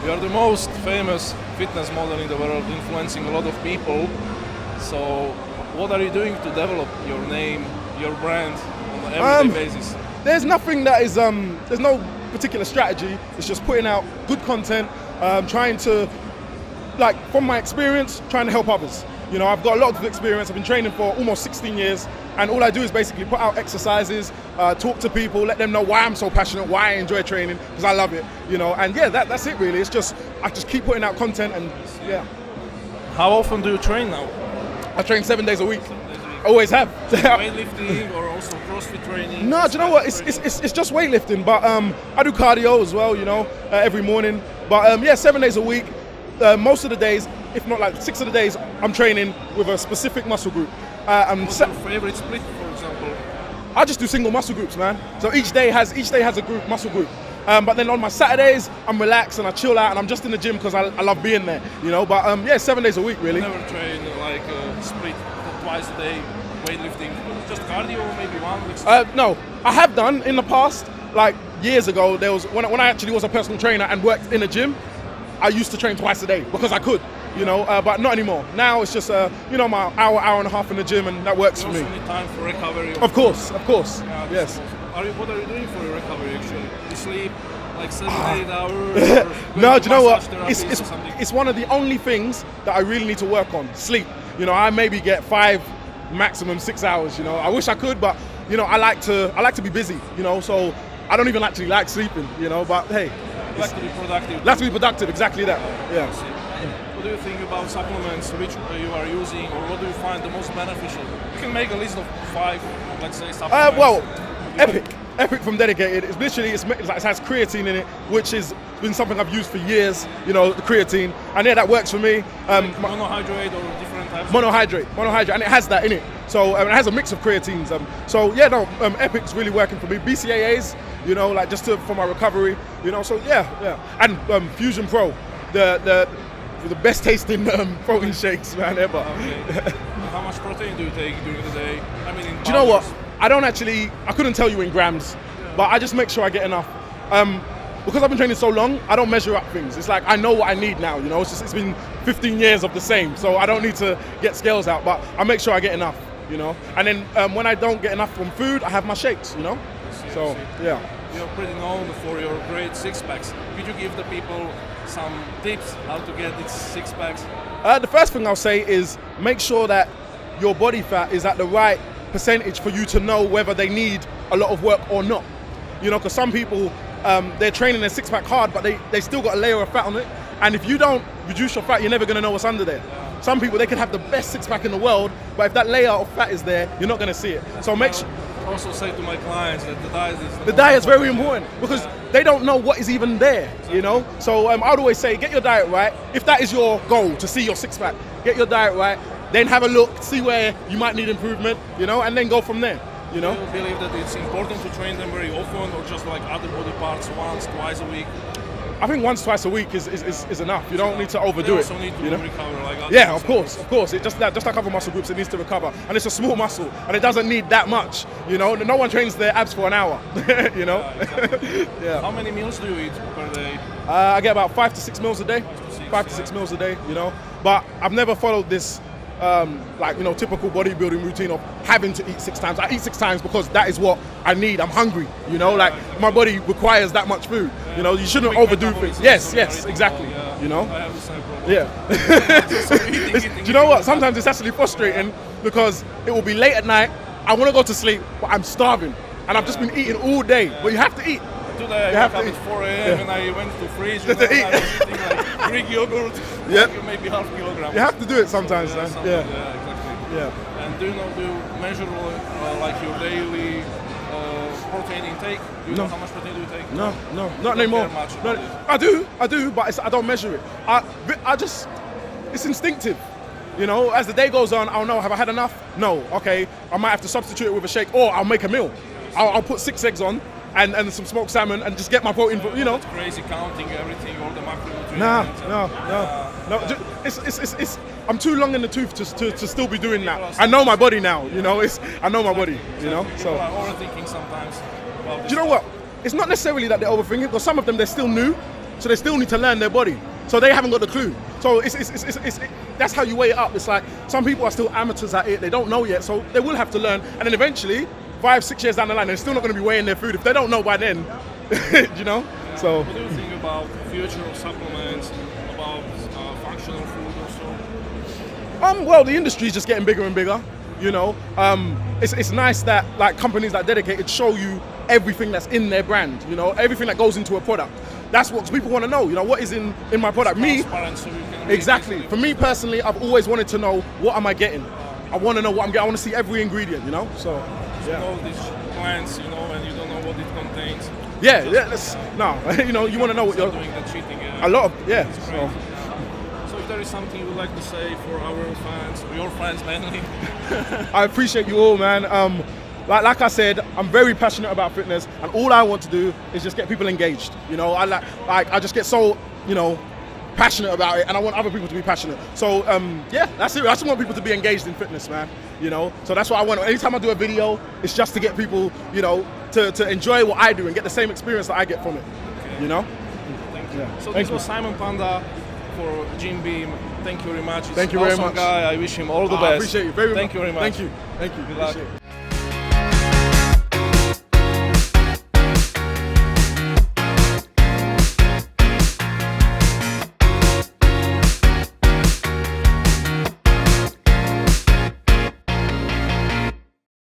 You are the most famous fitness model in the world, influencing a lot of people. So, what are you doing to develop your name, your brand on an everyday basis? There's nothing that is, there's no particular strategy. It's just putting out good content, trying to, like, from my experience, trying to help others. You know, I've got a lot of experience. I've been training for almost 16 years, and all I do is basically put out exercises, talk to people, let them know why I'm so passionate, why I enjoy training, because I love it. You know, and yeah, that's it really. It's just, I just keep putting out content, and yeah. How often do you train now? I train 7 days a week. Always have. Weightlifting or also CrossFit training? No, do you know what? It's just weightlifting, but I do cardio as well. You know, every morning. But yeah, 7 days a week. Most of the days, if not like 6 of the days, I'm training with a specific muscle group. What's your favorite split, for example? I just do single muscle groups, man. So each day has a group, muscle group. But then on my Saturdays, I'm relaxed and I chill out and I'm just in the gym because I love being there, you know. But yeah, 7 days a week, really. You never train like a split twice a day, weightlifting, just cardio or maybe one? No, I have done in the past. Like years ago, there was when I actually was a personal trainer and worked in a gym. I used to train twice a day because I could, you know, but not anymore. Now it's just, you know, my hour and a half in the gym, and that works for me. You also need time for recovery. Of course, Yeah, yes. What are you doing for your recovery actually? You sleep like 7-8 hours? No, do you know what? It's one of the only things that I really need to work on, sleep. You know, I maybe get 5, maximum 6 hours, you know. I wish I could, but, you know, I like to be busy, you know, so I don't even actually like sleeping, you know, but hey. You like to be productive. Like to be productive, exactly that. Yeah. What do you think about supplements which you are using, or what do you find the most beneficial? You can make a list of 5, let's say, supplements. Well, Epic from Dedicated. It's literally it has creatine in it, which has been something I've used for years. You know, the creatine, and yeah, that works for me. Like monohydrate or different types. Monohydrate, and it has that in it. So it has a mix of creatines. So yeah, no, Epic's really working for me. BCAAs, you know, like just for my recovery. You know, so yeah, and Fusion Pro, the best tasting protein shakes, man, ever. Okay. How much protein do you take during the day? I mean, do you know what? I couldn't tell you in grams, but I just make sure I get enough. Because I've been training so long, I don't measure up things. It's like I know what I need now, you know. It's been 15 years of the same, so I don't need to get scales out, but I make sure I get enough, you know. And then when I don't get enough from food, I have my shakes, you know. So yeah. You're pretty known for your great six-packs. Could you give the people some tips how to get these six-packs? The first thing I'll say is make sure that your body fat is at the right percentage for you to know whether they need a lot of work or not. You know, because some people, they're training their six-pack hard, but they still got a layer of fat on it. And if you don't reduce your fat, you're never going to know what's under there. Some people, they can have the best six-pack in the world, but if that layer of fat is there, you're not going to see it. So make sure. I also say to my clients that the diet is very important because they don't know what is even there, you know. So I'd always say, get your diet right. If that is your goal, to see your six-pack, get your diet right. Then have a look, see where you might need improvement, you know, and then go from there, you know. Do you believe that it's important to train them very often, or just like other body parts once, twice a week? I think once, twice a week is enough. You don't need to overdo it. They also need to recover, like that. Yeah, of course. It just like other muscle groups, it needs to recover, and it's a small muscle, and it doesn't need that much. You know, no one trains their abs for an hour. You know. Yeah, exactly. Yeah. How many meals do you eat per day? I get about 5 to 6 meals a day. 5 to 6 meals a day. You know, but I've never followed this. Like, you know, typical bodybuilding routine of having to eat 6 times. I eat 6 times because that is what I need. I'm hungry, you know, like my body requires that much food. You know, you shouldn't overdo things. Yes, exactly. You know? I have the same problem. Yeah. Do you know what? Sometimes it's actually frustrating because it will be late at night, I want to go to sleep, but I'm starving. And I've just been eating all day. But you have to eat. Today I woke up at 4 a.m. and I went to freeze. I was eating like Greek yogurt, like maybe half kilogram. You have to do it sometimes, man. Yeah, exactly. Yeah. And do you measure like your daily protein intake? Do you know how much protein do you take? No, not anymore. I do, but I don't measure it. It's instinctive. You know, as the day goes on, I'll know, have I had enough? No. Okay, I might have to substitute it with a shake, or I'll make a meal. I'll put 6 eggs on. And some smoked salmon and just get my protein, you know. It's crazy counting everything, all the macronutrients. No. I'm too long in the tooth to still be doing that. I know my body now, you know. I know my body, you know. So. People are overthinking sometimes. Do you know what? It's not necessarily that they're overthinking, because some of them, they're still new. so they still need to learn their body. So they haven't got the clue. So that's how you weigh it up. It's like some people are still amateurs at it. They don't know yet, so they will have to learn. And then eventually, 5-6 years down the line, they're still not going to be weighing their food if they don't know by then. You know. Yeah. So. What do you think about future of supplements? About functional food also? Well, the industry is just getting bigger and bigger. You know, it's nice that like companies like Dedicated show you everything that's in their brand. You know, everything that goes into a product. That's what people want to know. You know, what is in my product? Me, exactly. For me personally, I've always wanted to know what am I getting. I want to know what I'm getting. I want to see every ingredient. You know, so you know these plants, you know, and you don't know what it contains. Yeah, you know, you want to know what you're doing the cheating. A lot of So if there is something you would like to say for our fans, or your fans mainly. I appreciate you all, man. Like I said, I'm very passionate about fitness, and all I want to do is just get people engaged. You know, I just get so, you know, passionate about it, and I want other people to be passionate. So yeah, that's it. I just want people to be engaged in fitness, man. You know, so that's what I want. Anytime I do a video, it's just to get people, you know, to enjoy what I do and get the same experience that I get from it. Okay. You know. Thank you. Yeah. So this was Simeon Panda for Jim Beam. Thank you very much. Thank you very much. Guy. I wish him all the best. I appreciate you very much. Thank you very much. Thank you. Good luck.